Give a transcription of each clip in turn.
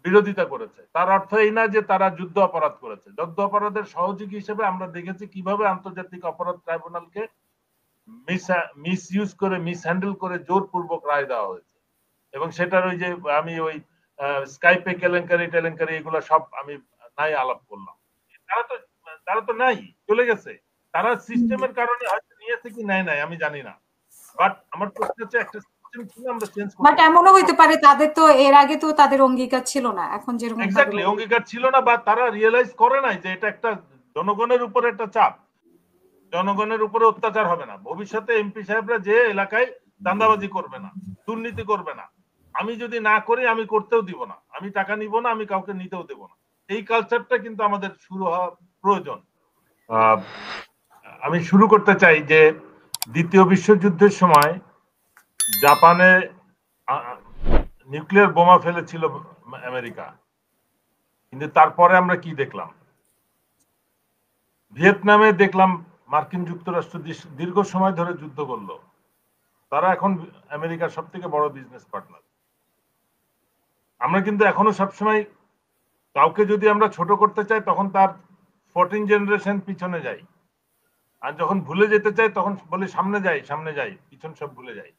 বিরোধিতা করেছে। তার অর্থ এই না যে তারা যুদ্ধ অপরাধ করেছে। যুদ্ধ অপরাধের সহযোগী হিসেবে আমরা দেখেছি কিভাবে আন্তর্জাতিক অপরাধ ট্রাইব্যুনালকে মিসইউজ করে, মিসহ্যান্ডেল করে জোরপূর্বক রায় দেওয়া হয়েছে। এবং সেটার ওই যে আমি ওই স্কাইপে কেলেঙ্কারি এগুলো সব আমি নাই আলাপ করলাম। তারা তো নাই, চলে গেছে। তারা সিস্টেমের কারণে হয়তো নিয়েছে কি নেয় নাই আমি জানি না। বাট আমার প্রশ্ন হচ্ছে একটা সিস্টেম ছিল আমরা চেঞ্জ করতে বাট এমনও হইতে পারে তাদের তো এর আগে তো তাদের অঙ্গীকার ছিল না, এখন যেরকম এক্স্যাক্টলি অঙ্গীকার ছিল না, বা তারা রিয়েলাইজ করে নাই যে এটা একটা জনগণের উপরে একটা চাপ, জনগণের উপরে অত্যাচার হবে না। ভবিষ্যতে এমপি সাহেবরা যে এলাকায় চাঁদাবাজি করবে না, দুর্নীতি করবে না, আমি যদি না করি আমি করতেও দিব না, আমি টাকা নিব না, আমি কাউকে নিতেও দেব না। এই কালচারটা কিন্তু আমাদের শুরু হওয়া প্রয়োজন। আমি শুরু করতে চাই যে দ্বিতীয় বিশ্বযুদ্ধের সময় জাপানে নিউক্লিয়ার বোমা ফেলেছিল আমেরিকা, কিন্তু তারপরে আমরা কি দেখলাম? ভিয়েতনামে দেখলাম মার্কিন যুক্তরাষ্ট্র দীর্ঘ সময় ধরে যুদ্ধ করলো, তারা এখন আমেরিকার সব থেকে বড় বিজনেস পার্টনার। আমরা কিন্তু এখনো সবসময় কাউকে যদি আমরা ছোট করতে চাই তখন তার 14 জেনারেশন পিছনে যাই, আর যখন ভুলে যেতে চাই তখন বলি সামনে যাই, পিছন সব ভুলে যাই।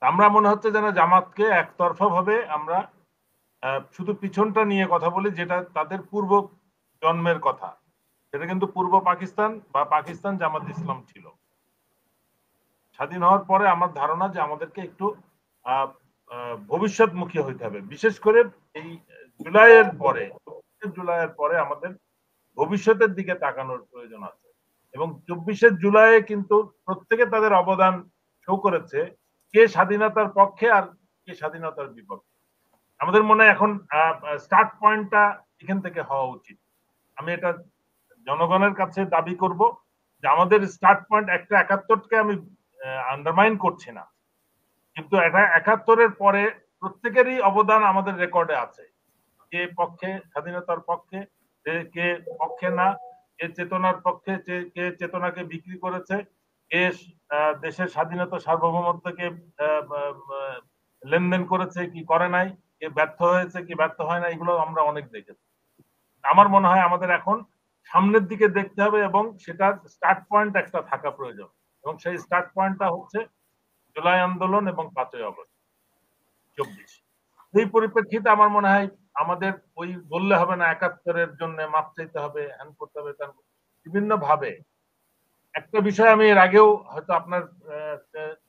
আমরা মনে হচ্ছে যেন জামাতকে একতরফা ভাবে আমরা শুধু পিছনটা নিয়ে কথা বলি, যেটা তাদের পূর্ব জন্মের কথা। সেটা কিন্তু পূর্ব পাকিস্তান বা পাকিস্তান জামাত ইসলাম ছিল। স্বাধীন হওয়ার পরে আমার ধারণা যে আমাদেরকে একটু ভবিষ্যৎমুখী হইতে হবে, বিশেষ করে এই জুলাইয়ের পরে আমাদের ভবিষ্যতের দিকে তাকানোর প্রয়োজন আছে। এবং 24 জুলাই কিন্তু প্রত্যেকে তাদের অবদান শো করেছে, কে স্বাধীনতার পক্ষে আর কে স্বাধীনতার বিপক্ষে। আমাদের মনে হয় এখন স্টার্ট পয়েন্টটা এখান থেকে হওয়া উচিত। আমি এটা জনগণের কাছে দাবি করব যে আমাদের স্টার্ট পয়েন্ট একটা 71কে আমি আন্ডারমাইন করছি না, কিন্তু এটা 71-এর পরে প্রত্যেকেরই অবদান আমাদের রেকর্ডে আছে। কে পক্ষে, স্বাধীনতার পক্ষে, কে পক্ষে না, কে চেতনার পক্ষে, কে চেতনাকে বিক্রি করেছে, কে দেশের স্বাধীনতা সার্বভৌমত্বকে লেনদেন করেছে কি করে নাই, কে ব্যর্থ হয়েছে কি ব্যর্থ হয় না, এগুলো আমরা অনেক দেখেছি। আমার মনে হয় আমাদের এখন সামনের দিকে দেখতে হবে এবং সেটার স্টার্ট পয়েন্ট একটা থাকা প্রয়োজন, এবং সেই স্টার্ট পয়েন্টটা হচ্ছে জুলাই আন্দোলন এবং 5ই আগস্ট 24। এই পরিপ্রেক্ষিতে আমার মনে হয় আমাদের ওই বললে হবে না 71-এর জন্য মাপ চাইতে হবে, হ্যান করতে হবে, বিভিন্ন ভাবে। একটা বিষয় আমি এর আগেও হয়তো আপনার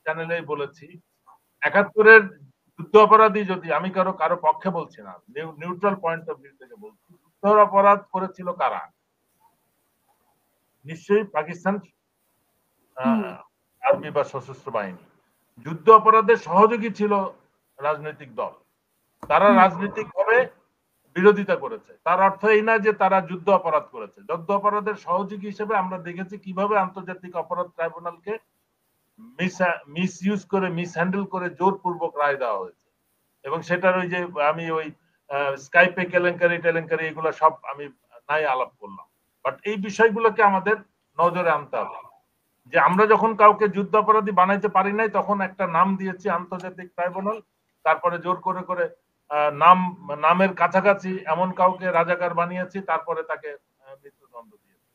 চ্যানেলে বলেছি, 71-এর যুদ্ধ অপরাধী, যদি আমি কারো পক্ষে বলছি না, নিউট্রাল পয়েন্ট অফ ভিউ থেকে বলছি, যুদ্ধ অপরাধ করেছিল কারা? নিশ্চয়ই পাকিস্তান আর্মি বা সশস্ত্র বাহিনী। যুদ্ধ অপরাধের সহযোগী ছিল রাজনৈতিক দল, তারা রাজনৈতিকভাবে বিরোধিতা করেছে। তার অর্থ এই না যে তারা যুদ্ধ অপরাধ করেছে। যুদ্ধ অপরাধের সহযোগী হিসেবে আমরা দেখেছি কিভাবে আন্তর্জাতিক অপরাধ ট্রাইব্যুনালকে মিসইউজ করে, মিসহ্যান্ডেল করে জোরপূর্বক রায় দেওয়া হয়েছে। এবং সেটার ওই যে আমি ওই স্কাইপে কেলেঙ্কারি এগুলো সব আমি নাই আলাপ করলাম। বাট এই বিষয়গুলোকে আমাদের নজরে আনতে হবে যে আমরা যখন কাউকে যুদ্ধাপরাধী বানাইতে পারি নাই তখন একটা নাম দিয়েছি আন্তর্জাতিক ট্রাইব্যুনাল, তারপরে জোর করে নামের কাছাকাছি এমন কাউকে রাজাকার বানিয়েছি, তারপরে তাকে মৃত্যুদণ্ড দিয়েছি।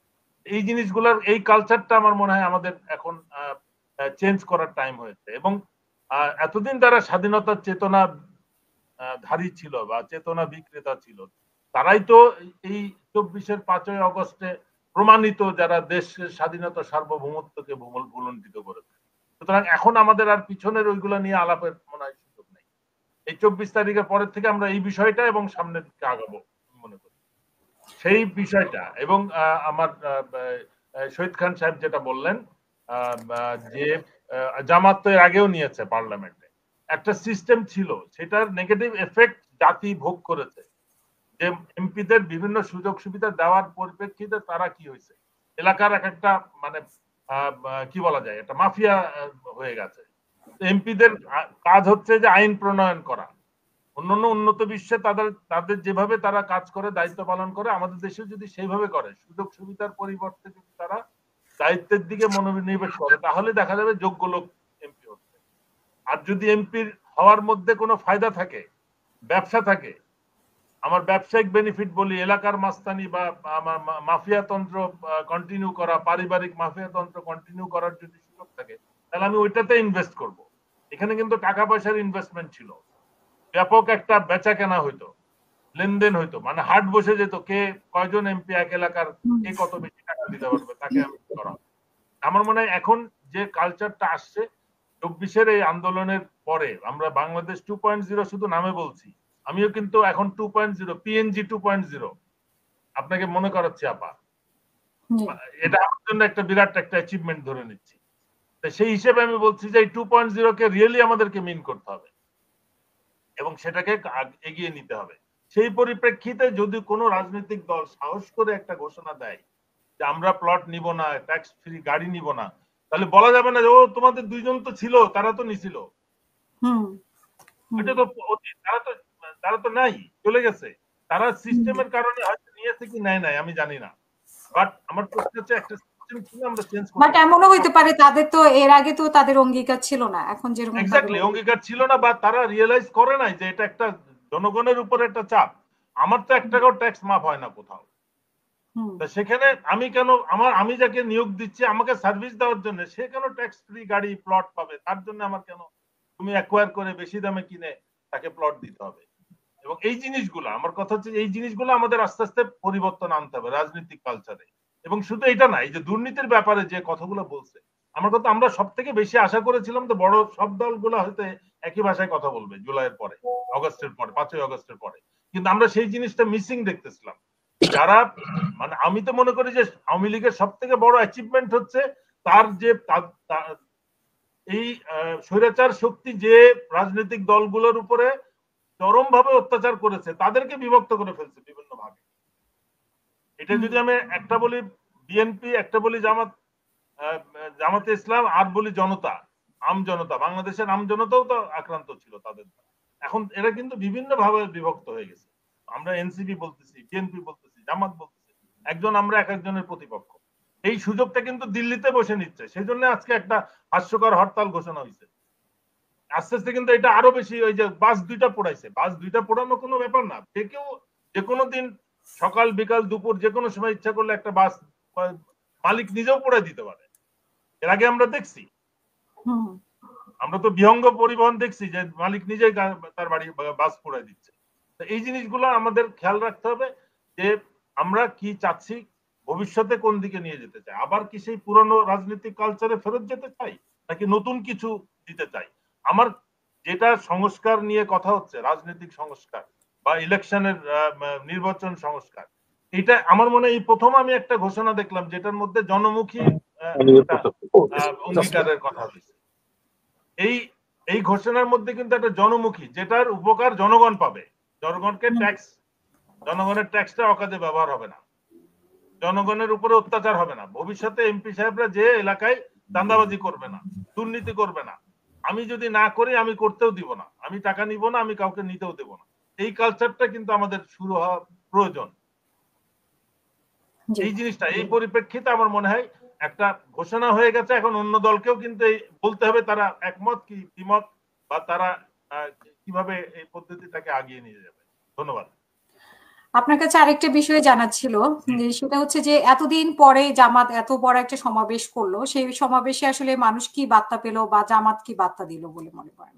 এই জিনিসগুলোর এই কালচারটা আমার মনে হয় আমাদের এখন চেঞ্জ করার টাইম হয়েছে। এবং এতদিন তারা স্বাধীনতার চেতনা ধারী ছিল বা চেতনা বিক্রেতা ছিল, তারাই তো এই 24-এর 5ই আগস্টে প্রমাণিত যারা দেশের স্বাধীনতা সার্বভৌমত্বকে ভুলুণ্ঠিত করেছে। সুতরাং এখন আমাদের আর পিছনের ওইগুলো নিয়ে আলাপের মনে হয় সুযোগ নেই। এই 24 তারিখের পরের থেকে আমরা এই বিষয়টা এবং সামনের দিকে আগাবো মনে করি সেই বিষয়টা। এবং আমার শহীদ খান সাহেব যেটা বললেন যে জামাত তো এর আগেও নিয়েছে পার্লামেন্টে, একটা সিস্টেম ছিল, সেটার নেগেটিভ এফেক্ট জাতি ভোগ করেছে। যে এমপিদের বিভিন্ন সুযোগ সুবিধা দেওয়ার পরিপ্রেক্ষিতে তারা কি হয়েছে, এলাকার এক একটা মানে কি বলা যায়, একটা মাফিয়া হয়ে গেছে। এমপিদের কাজ হচ্ছে যে আইন প্রণয়ন করা। অন্যান্য উন্নত বিশ্বে তাদের যেভাবে তারা কাজ করে, দায়িত্ব পালন করে, আমাদের দেশে যদি সেইভাবে করে, সুযোগ সুবিধার পরিবর্তে যদি তারা দায়িত্বের দিকে মনোনিবেশ করে, তাহলে দেখা যাবে যোগ্য লোক এমপি হচ্ছে। আর যদি এমপির হওয়ার মধ্যে কোনো ফায়দা থাকে, ব্যবসা থাকে, আমার ব্যবসায়িক বেনিফিট বলি, এলাকার মাস্তানি বা আমার মাফিয়া তন্ত্র কন্টিনিউ করা, পারিবারিক মাফিয়া তন্ত্র কন্টিনিউ করার যদি সুযোগ থাকে, তাহলে আমি ওইটাতে ইনভেস্ট করব। এখানে কিন্তু টাকা পয়সার ইনভেস্টমেন্ট ছিল, ব্যাপক একটা বেচা কেনা হইতো, লেনদেন হইতো, মানে হাট বসে যেত, কে কয়জন এমপি এক এলাকার, কে কত বেশি টাকা দিতে পারবে, তাকে আমি করা। আমার মনে হয় এখন যে কালচারটা আসছে 24-এর এই আন্দোলনের পরে, আমরা বাংলাদেশ 2.0 শুধু নামে বলছি, আমিও কিন্তু এখন 2.0, পিএনজি 2.0 আপনাকে মনে করাচ্ছি আপা। এটা আমার জন্য একটা বিরাট একটা অ্যাচিভমেন্ট ধরে নিচ্ছি। সেই হিসেবে আমি বলছি যে এই 2.0 কে রিয়েলি আমাদেরকে মিন করতে হবে এবং সেটাকে এগিয়ে নিতে হবে। সেই পরিপ্রেক্ষিতে যদি কোনো রাজনৈতিক দল সাহস করে একটা ঘোষণা দেয় যে আমরা প্লট নিব না, ট্যাক্স ফ্রি গাড়ি নিব না, তাহলে বলা যাবে না যে ও তোমাদের দুইজন তো ছিল, তারা তো নিছিল। এটা তো তারা তো নাই, চলে গেছে। তারা সিস্টেমের কারণে হয়তো নিয়েছে কি নেয় নাই আমি জানি না, বাট আমার প্রশ্ন হচ্ছে একটা সিস্টেম ছিল, আমরা চেঞ্জ করতে। বাট এমনও হইতে পারে তাদের তো এর আগে তো তাদের অঙ্গীকার ছিল না, এখন যেরকম এক্স্যাক্টলি অঙ্গীকার ছিল না, বা তারা রিয়েলাইজ করে নাই যে এটা একটা জনগণের উপর একটা চাপ। আমার তো 1 টাকাও ট্যাক্স মাফ হয় না কোথাও, সেখানে আমি কেন আমি যাকে নিয়োগ দিচ্ছি আমাকে সার্ভিস দেওয়ার জন্য, সে কেন ট্যাক্স ফ্রি গাড়ি প্লট পাবে? তার জন্য আমার কেন তুমি অ্যাকোয়ার করে বেশি দামে কিনে তাকে প্লট দিতে হবে? এবং এই জিনিসগুলো, আমার কথা হচ্ছে এই জিনিসগুলো আমাদের আস্তে আস্তে পরিবর্তন আনতে হবে রাজনৈতিক কালচারে। এবং শুধু এটা না, এই যে দুর্নীতির ব্যাপারে যে কথাগুলো বলছে, আমার কথা আমরা সব থেকে বেশি আশা করেছিলাম যে বড় সব দলগুলো হয়তো একই ভাষায় কথা বলবে জুলাইয়ের পরে, অগস্টের পরে, 5ই অগস্টের পরে, কিন্তু আমরা সেই জিনিসটা মিসিং দেখতেছিলাম। যারা মানে আমি তো মনে করি যে আওয়ামী লীগের সব থেকে বড় অ্যাচিভমেন্ট হচ্ছে তার যে এই স্বৈরাচার শক্তি যে রাজনৈতিক দলগুলোর উপরে চরম ভাবে অত্যাচার করেছে, তাদেরকে বিভক্ত করে ফেলছে বিভিন্ন ভাগে। এটা যদি আমি একটা বলি বিএনপি, একটা বলি জামাতে ইসলাম, আর বলি জনতা, আম জনতা, বাংলাদেশের আম জনতাও তো আক্রান্ত ছিল তাদের। এখন এরা কিন্তু বিভিন্ন ভাবে বিভক্ত হয়ে গেছে। আমরা এনসিপি বলতেছি, বিএনপি বলতেছি, জামাত বলতেছি, একজন আমরা এক একজনের প্রতিপক্ষ। এই সুযোগটা কিন্তু দিল্লিতে বসে নিচ্ছে, সেই জন্য আজকে একটা হাস্যকর হরতাল ঘোষণা হয়েছে। আস্তে আস্তে কিন্তু এটা আরো বেশি, ওই যে বাস 2টা পোড়াইছে, বাস 2টা পোড়ানো কোনো ব্যাপার না, যে কেউ যে কোনো দিন সকাল বিকাল দুপুর যে কোনো সময় ইচ্ছা করলে একটা বাস মালিক নিজেও পোড়াই দিতে পারে। এর আগে আমরা দেখছি, আমরা তো বিহঙ্গ পরিবহন দেখছি যে মালিক নিজেই তার বাড়ি বাস পোড়াই দিচ্ছে। এই জিনিসগুলো আমাদের খেয়াল রাখতে হবে যে আমরা কি চাচ্ছি, ভবিষ্যতে কোন দিকে নিয়ে যেতে চাই, আবার কি সেই পুরনো রাজনৈতিক কালচারে ফেরত যেতে চাই, নাকি নতুন কিছু দিতে চাই। আমার যেটা সংস্কার নিয়ে কথা হচ্ছে, রাজনৈতিক সংস্কার বা ইলেকশনের নির্বাচন সংস্কার, এটা আমার মনে হয় এই প্রথম আমি একটা ঘোষণা দেখলাম যেটার মধ্যে জনমুখী অঙ্গীকারের কথা হয়েছে। এই ঘোষণার মধ্যে কিন্তু একটা জনমুখী, যেটার উপকার জনগণ পাবে। জনগণকে ট্যাক্স, জনগণের ট্যাক্সটা অকাজে ব্যবহার হবে না, জনগণের উপরে অত্যাচার হবে না, ভবিষ্যতে এমপি সাহেবরা যে এলাকায় দান্দাবাজি করবে না, দুর্নীতি করবে না, আমি যদি না করি আমি করতেও দিব না, আমি টাকা নিব না, আমি কাউকে নিতেও দেব না। এই কালচারটা কিন্তু আমাদের শুরু হওয়া প্রয়োজন। এই জিনিসটা, এই পরিপ্রেক্ষিতে আমার মনে হয় একটা ঘোষণা হয়ে গেছে, এখন অন্য দলকেও কিন্তু বলতে হবে তারা একমত কি দ্বিমত, বা তারা কিভাবে এই পদ্ধতিটাকে আগিয়ে নিয়ে যাবে। ধন্যবাদ। আপনার কাছে আরেকটা বিষয় জানার ছিল, সেটা হচ্ছে যে এতদিন পরে জামাত এত বড় একটা সমাবেশ করলো, সেই সমাবেশে আসলে মানুষ কি বার্তা পেল বা জামাত কি বার্তা দিল বলে মনে করেন?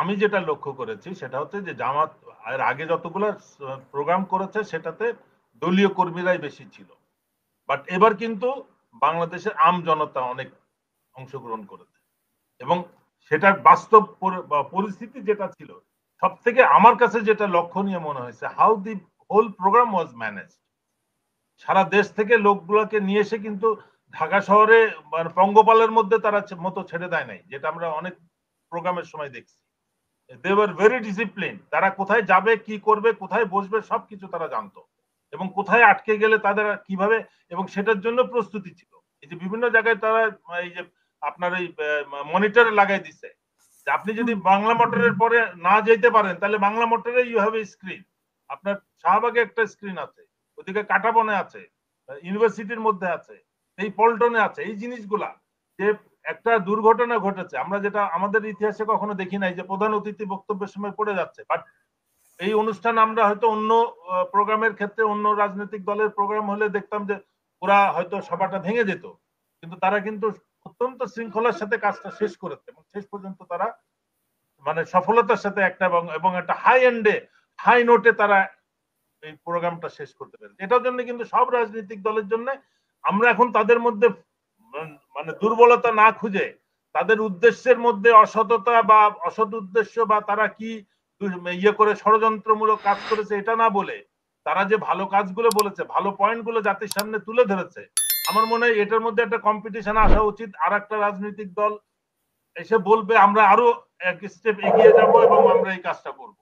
আমি যেটা লক্ষ্য করেছি সেটা হচ্ছে যে জামাত এর আগে যতগুলো প্রোগ্রাম করেছে সেটাতে দলীয় কর্মীরাই বেশি ছিল, বাট এবার কিন্তু বাংলাদেশের আম জনতা অনেক অংশগ্রহণ করেছে, এবং সেটার বাস্তব পরিস্থিতি যেটা ছিল, সব থেকে আমার কাছে যেটা লক্ষণীয় মনে হয়েছে, how the whole programme was manage. সারা দেশ থেকে লোকগুলোকে নিয়ে এসে কিন্তু ঢাকা শহরে মানে পঙ্গপালের মধ্যে তারা মতো ছেড়ে দেয় নাই, যেটা আমরা অনেক প্রোগ্রামের সময় দেখছি। দে ওয়ার ভেরি ডিসিপ্লিন, তারা কোথায় যাবে, কি করবে, কোথায় বসবে, সবকিছু তারা জানতো, এবং কোথায় আটকে গেলে তাদের কিভাবে, এবং সেটার জন্য প্রস্তুতি ছিল। এই যে বিভিন্ন জায়গায় তারা এই যে আপনার এই মনিটরে লাগাই দিছে, যে আপনি যদি বাংলা মোটরের পরে না যেতে পারেন তাহলে বাংলা মোটরে ইউ হ্যাভ এ স্ক্রিন, আপনার শাহবাগে একটা স্ক্রিন আছে, ওদিকে কাটাবনে আছে, ইউনিভার্সিটির মধ্যে আছে, এই পল্টনে আছে। এই জিনিসগুলা যে একটা দুর্ঘটনা ঘটেছে, আমরা যেটা আমাদের ইতিহাসে কখনো দেখি নাই, যে প্রধান অতিথি বক্তব্যের সময় পড়ে যাচ্ছে, বাট এই অনুষ্ঠান আমরা হয়তো অন্য প্রোগ্রামের ক্ষেত্রে, অন্য রাজনৈতিক দলের প্রোগ্রাম হলে দেখতাম যে ওরা হয়তো সভাটা ভেঙে যেত, কিন্তু তারা কিন্তু অত্যন্ত শৃঙ্খলার সাথে কাজটা শেষ করেছে এবং শেষ পর্যন্ত তারা মানে সফলতার সাথে একটা এবং একটা হাই এন্ডে, হাই নোটে তারা এই প্রোগ্রামটা শেষ করতে পেরেছে। এটার জন্য কিন্তু সব রাজনৈতিক দলের জন্য আমরা এখন তাদের মধ্যে মানে দুর্বলতা না খুঁজে, তাদের উদ্দেশ্যের মধ্যে অসততা বা অসৎ উদ্দেশ্য বা তারা কি ইয়ে করে ষড়যন্ত্রমূলক কাজ করেছে এটা না বলে, তারা যে ভালো কাজগুলো বলেছে, ভালো পয়েন্টগুলো জাতির সামনে তুলে ধরেছে, আমার মনে হয় এটার মধ্যে একটা কম্পিটিশন আসা উচিত। আর একটা রাজনৈতিক দল এসে বলবে আমরা আরো এক স্টেপ এগিয়ে যাব এবং আমরা এই কাজটা করব।